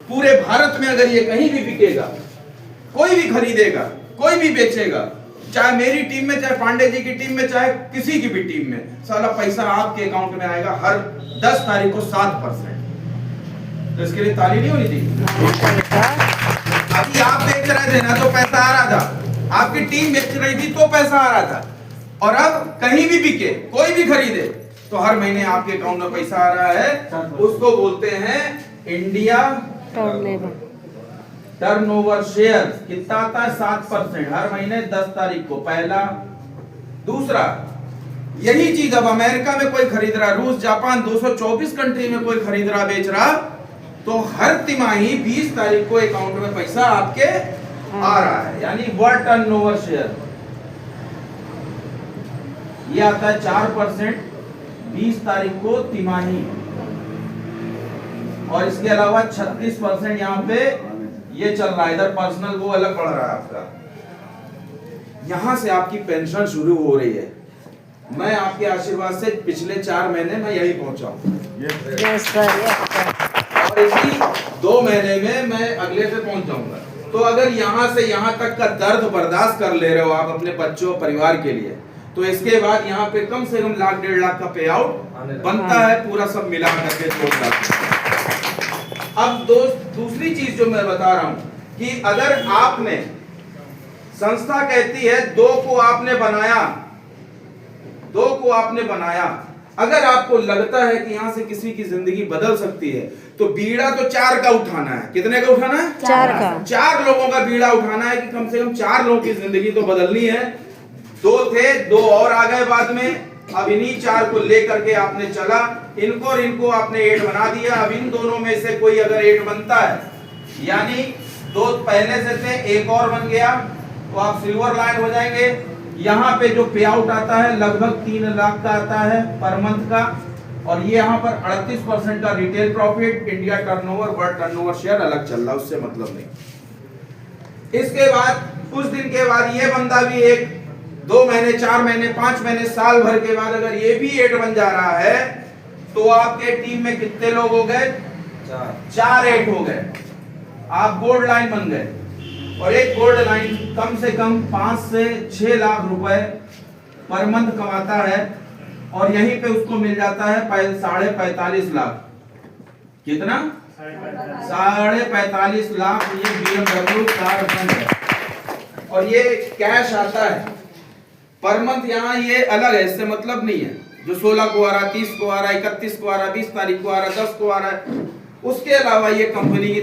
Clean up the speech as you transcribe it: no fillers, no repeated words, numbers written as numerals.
पूरे भारत में अगर ये कहीं भी बिकेगा, कोई भी खरीदेगा, कोई भी बेचेगा, चाहे मेरी टीम में, चाहे पांडे जी की टीम में, चाहे किसी की भी टीम में, साला पैसा आपके अकाउंट में आएगा हर 10 तारीख को 7%। तो इसके लिए ताली नहीं होनी चाहिए? अभी आप बेच रहे थे ना तो पैसा आ रहा था, आपकी टीम बेच रही थी तो पैसा आ रहा था, और अब कहीं भी बिके, कोई भी खरीदे तो हर महीने आपके अकाउंट में पैसा आ रहा है। उसको बोलते हैं इंडिया टर्नओवर शेयर। कितना आता है? 7% हर महीने 10 तारीख को, पहला। दूसरा, यही चीज अब अमेरिका में कोई खरीद रहा, रूस, जापान, 224 कंट्री में कोई खरीद रहा, बेच रहा, तो हर तिमाही 20 तारीख को अकाउंट में पैसा आपके आ रहा है, यानी वर्ल्ड टर्नओवर शेयर। ये आता है 4% 20 तारीख को तिमाही, और इसके अलावा 36% यहाँ पे ये चल रहा है, इधर पर्सनल वो अलग बढ़ रहा है आपका। यहां से आपकी पेंशन शुरू हो रही है। मैं आपके आशीर्वाद से पिछले 4 महीने में यही पहुंचा हूं, और इसी 2 महीने में मैं अगले पे पहुंच जाऊंगा। तो अगर यहां से यहां तक का दर्द बर्दाश्त कर ले रहे हो आप अपने बच्चों परिवार के लिए, तो इसके बाद यहाँ पे कम से कम लाख 1.5 लाख का पे आउट बनता है, पूरा सब मिला करके 2 लाख। अब दोस्त, दूसरी चीज जो मैं बता रहा हूं कि अगर आपने, संस्था कहती है 2 को आपने बनाया, 2 को आपने बनाया, अगर आपको लगता है कि यहां से किसी की जिंदगी बदल सकती है, तो बीड़ा तो 4 का उठाना है। कितने का उठाना है? 4 का। 4 लोगों का बीड़ा उठाना है कि कम से कम 4 लोगों की जिंदगी तो बदलनी है। 2 थे, 2 और आ गए बाद में। अब इन्हीं 4 को लेकर के आपने चला, इनको और इनको आपने 8 बना दिया। अब इन दोनों में से कोई अगर 8 बनता है, यानी 2 पहले से थे, 1 और बन गया, तो आप सिल्वर लाइन हो जाएंगे। यहाँ पे जो पे आउट आता है लगभग 3 लाख का आता है पर मंथ का, और ये यहाँ पर 38% का retail profit. India turnover, world turnover share अलग चल रहा, उससे मतलब नहीं। इसके बाद कुछ दिन के बाद ये बंदा भी 1, 2 महीने, 4 महीने, 5 महीने, साल भर के बाद अगर ये भी 8 बन जा रहा है, तो आपके टीम में कितने लोग हो गए? 4 8 हो गए। आप गोल्ड लाइन बन गए, और एक गोल्ड लाइन कम से कम 5 से 6 लाख रुपए पर मंथ कमाता है, और यहीं पे उसको मिल जाता है 45.5 लाख। कितना? 45.5 लाख। ये BMW कार फंड है, और ये कैश आता है पर मंथ। यहाँ ये अलग है, इससे मतलब नहीं है। जो 16 को आ रहा, 30 को आ रहा, 31 को आ रहा, 20 तारीख को आ रहा, 10 को आ रहा है, उसके अलावा ये कंपनी की